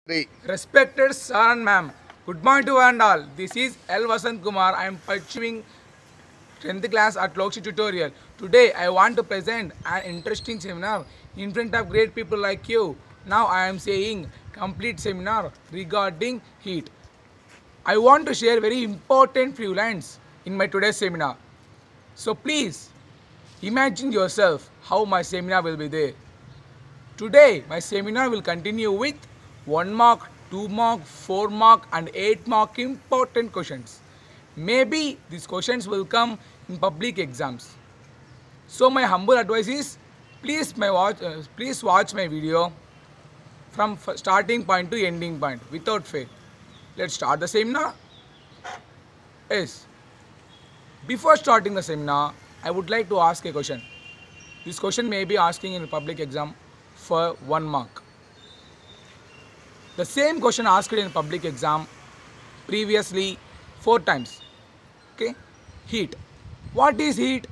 Three. Respected sir and ma'am, good morning to one and all. This is L. Vasant Kumar. I am pursuing 10th class at Lokshi Tutorial. Today I want to present an interesting seminar in front of great people like you. Now I am saying complete seminar regarding heat. I want to share very important few lines in my today's seminar. So please imagine yourself how my seminar will be there. Today, my seminar will continue with 1 mark, 2 mark, 4 mark and 8 mark important questions. Maybe these questions will come in public exams. So my humble advice is please watch my video from starting point to ending point without fail. Let's start the seminar. Yes. Before starting the seminar, I would like to ask a question. This question may be asking in a public exam for 1 mark. The same question asked in public exam previously 4 times. Okay? Heat. What is heat?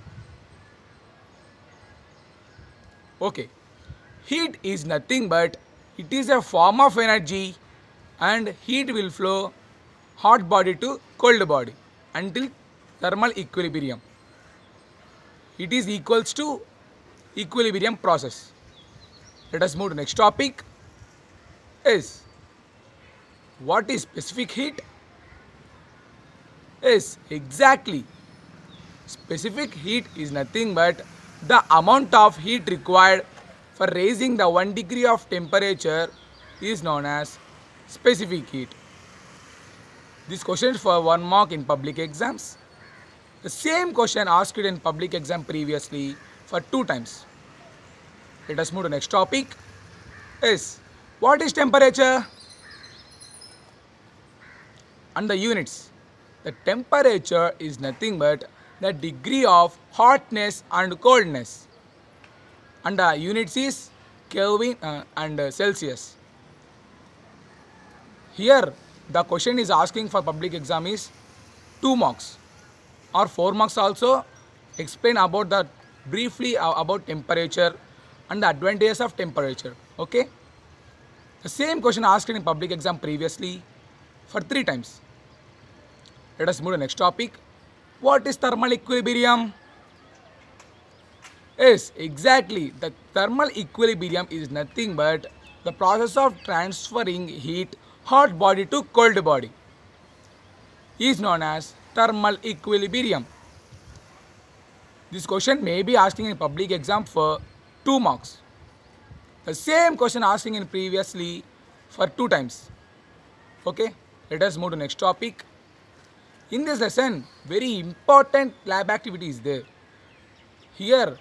Okay. Heat is nothing but it is a form of energy and heat will flow hot body to cold body until thermal equilibrium. It is equals to equilibrium process. Let us move to next topic is what is specific heat? Yes, exactly. Specific heat is nothing but the amount of heat required for raising the 1 degree of temperature is known as specific heat. This question is for 1 mark in public exams. The same question asked in public exam previously for 2 times. Let us move to next topic. Yes, what is temperature? And the units. The temperature is nothing but the degree of hotness and coldness. And the units is Kelvin and Celsius. Here the question is asking for public exam is 2 marks or 4 marks also. Explain about the briefly about temperature and the advantages of temperature. Okay. The same question asked in public exam previously for 3 times. Let us move to next topic. What is thermal equilibrium? Yes, exactly. The thermal equilibrium is nothing but the process of transferring heat hot body to cold body is known as thermal equilibrium. This question may be asking in public exam for 2 marks. The same question asking in previously for 2 times. Okay, let us move to next topic. In this lesson, very important lab activity is there. Here,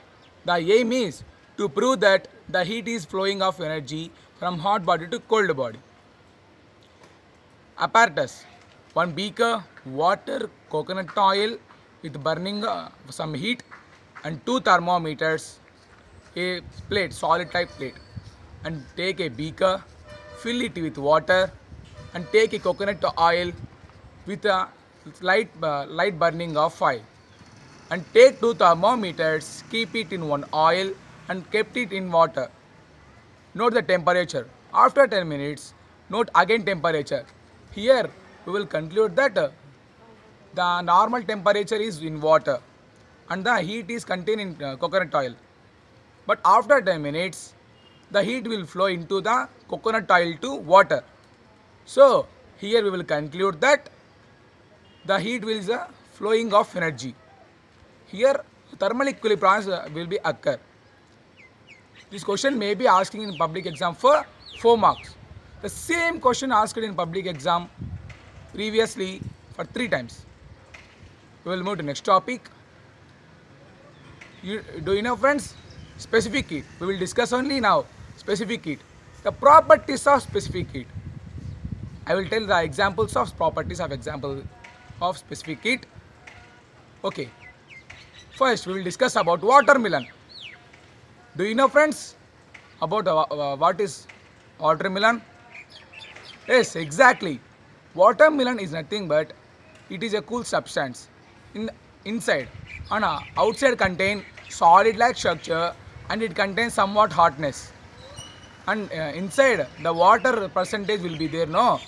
the aim is to prove that the heat is flowing of energy from hot body to cold body. Apparatus: 1 beaker, water, coconut oil with burning some heat and 2 thermometers, a plate, solid type plate, and take a beaker, fill it with water and take a coconut oil with a light burning of fire and take 2 thermometers, keep it in one oil and kept it in water. Note the temperature. After 10 minutes, note again temperature. Here we will conclude that the normal temperature is in water and the heat is contained in coconut oil. But after 10 minutes, the heat will flow into the coconut oil to water. So here we will conclude that the heat will is a flowing of energy. Here thermal equilibrium will be occur. This question may be asking in public exam for 4 marks. The same question asked in public exam previously for 3 times. We will move to next topic. Do you know friends? Specific heat. We will discuss only now specific heat. The properties of specific heat. I will tell the examples of properties of example of specific heat. Okay. First, we will discuss about watermelon. Do you know, friends, about what is watermelon? Yes, exactly. Watermelon is nothing but it is a cool substance. Inside and outside contain solid-like structure and it contains somewhat hotness. and inside the water percentage will be there, no?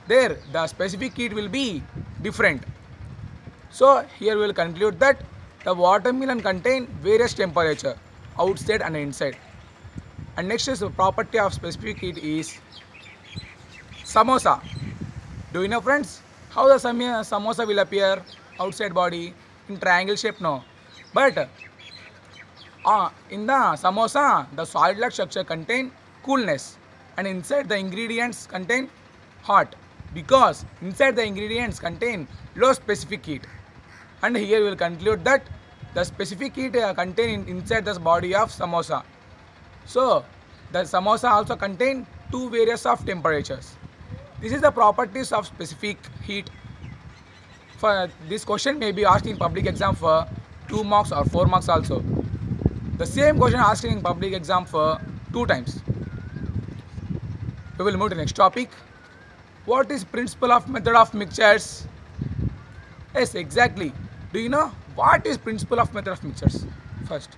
There the specific heat will be different. So here we will conclude that the watermelon contain various temperature outside and inside. And next is the property of specific heat is samosa. Do you know, friends, how the samosa will appear outside body in triangle shape? No, but in the samosa the solid-like structure contain coolness and inside the ingredients contain hot, because inside the ingredients contain low specific heat. And here we will conclude that the specific heat contained inside the body of samosa. So the samosa also contain two various of temperatures. This is the properties of specific heat. For this question may be asked in public exam for 2 marks or 4 marks also. The same question asked in public exam for 2 times. We will move to next topic. What is principle of method of mixtures? Yes, exactly. Do you know what is principle of method of mixtures? First,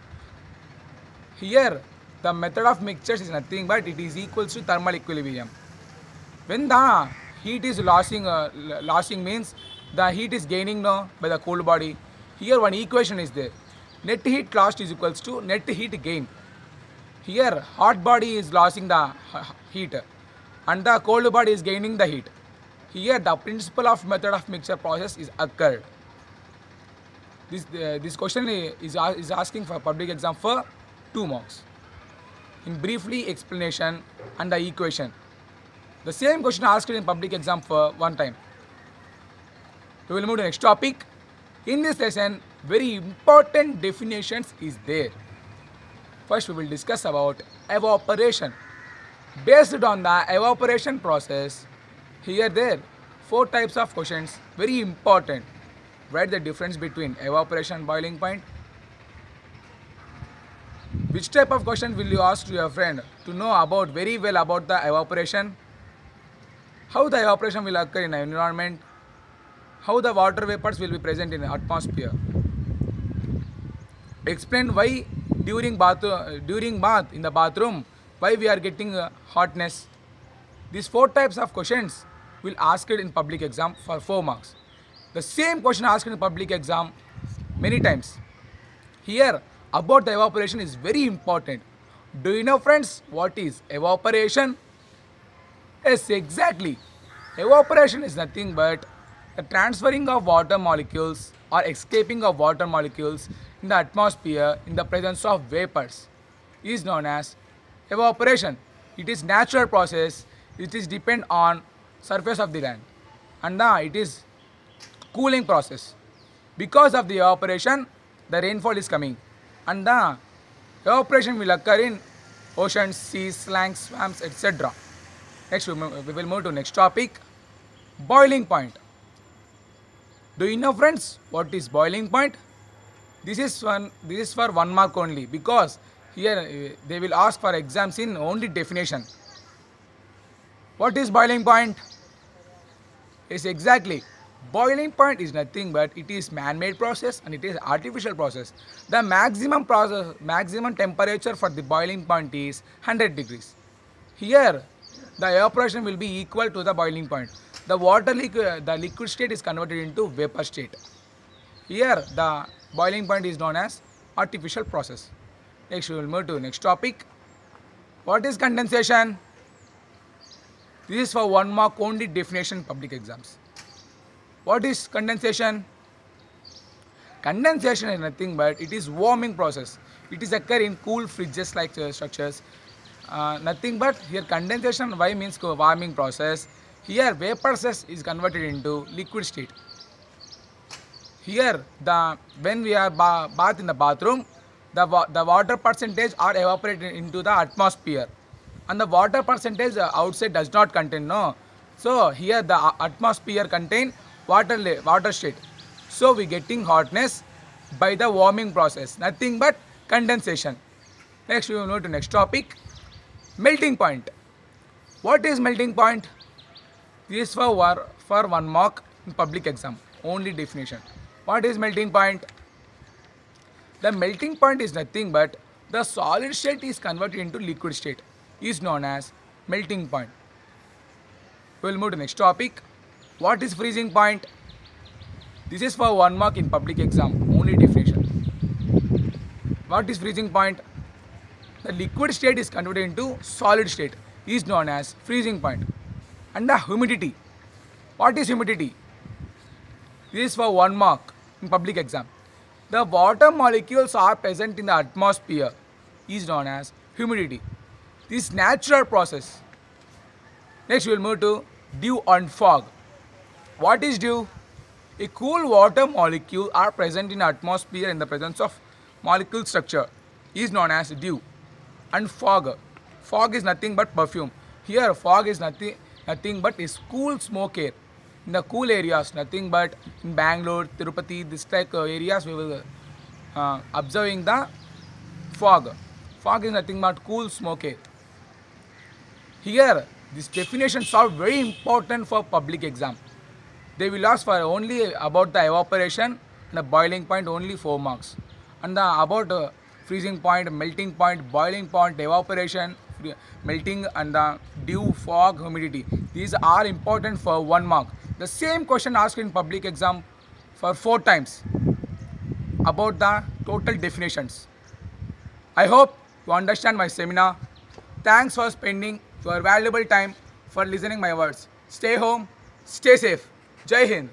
here the method of mixtures is nothing but it is equals to thermal equilibrium. When the heat is losing means the heat is gaining now by the cold body. Here one equation is there. Net heat lost is equals to net heat gain. Here hot body is losing the heat and the cold body is gaining the heat. Here the principle of method of mixture process is occurred. This question is asking for public exam for 2 marks. In briefly explanation and the equation. The same question asked in public exam for 1 time. We will move to next topic. In this lesson, very important definitions is there. First, we will discuss about evaporation. Based on the evaporation process, here there 4 types of questions, very important. Write the difference between evaporation and boiling point. Which type of question will you ask to your friend to know about very well about the evaporation? How the evaporation will occur in the environment? How the water vapors will be present in the atmosphere? Explain why during bath in the bathroom why we are getting hotness. These 4 types of questions will ask it in public exam for 4 marks. The same question asked in public exam many times. Here about the evaporation is very important. Do you know, friends, what is evaporation? Yes, exactly. Evaporation is nothing but the transferring of water molecules or escaping of water molecules in the atmosphere in the presence of vapors is known as evaporation. It is natural process. It is depend on surface of the land and it is cooling process. Because of the evaporation, the rainfall is coming and the evaporation will occur in oceans, seas, lakes, swamps, etc. Next, we will move to next topic, boiling point. Do you know, friends, what is boiling point? This is for 1 mark only, because here they will ask for exams in only definition. What is boiling point? Yes, exactly. Boiling point is nothing but it is man-made process and it is artificial process. The maximum temperature for the boiling point is 100 degrees. Here the evaporation will be equal to the boiling point. The liquid state is converted into vapor state. Here the boiling point is known as artificial process. Next we will move to next topic. What is condensation? This is for 1 mark only definition public exams. What is condensation? Condensation is nothing but it is warming process. It is occur in cool fridges like structures. Nothing but here condensation why means warming process. Here vapor is converted into liquid state. Here when we are bath in the bathroom, the water percentage are evaporated into the atmosphere and the water percentage outside does not contain, no. So here the atmosphere contain water state. So we getting hotness by the warming process, nothing but condensation. Next we will move to next topic, melting point. What is melting point? This is for 1 mark in public exam, only definition. What is melting point? The melting point is nothing but the solid state is converted into liquid state. is known as melting point. We will move to next topic. What is freezing point? This is for 1 mark in public exam, only definition. What is freezing point? The liquid state is converted into solid state, is known as freezing point. And the humidity. What is humidity? This is for 1 mark in public exam. The water molecules are present in the atmosphere, is known as humidity. This is natural process. Next we will move to dew and fog. What is dew? A cool water molecule are present in atmosphere in the presence of molecule structure, is known as dew. And fog. Fog is nothing but perfume. Here fog is nothing but is cool smoke air. In the cool areas, nothing but in Bangalore, Tirupati, this type areas we will observing the fog. Fog is nothing but cool smoke air. Here, these definitions are very important for public exam. They will ask for only about the evaporation and the boiling point, only 4 marks. And about freezing point, melting point, boiling point, evaporation, melting, and the dew, fog, humidity. These are important for 1 mark. The same question asked in public exam for 4 times about the total definitions. I hope you understand my seminar. Thanks for spending your valuable time for listening my words. Stay home, stay safe. Jai Hind.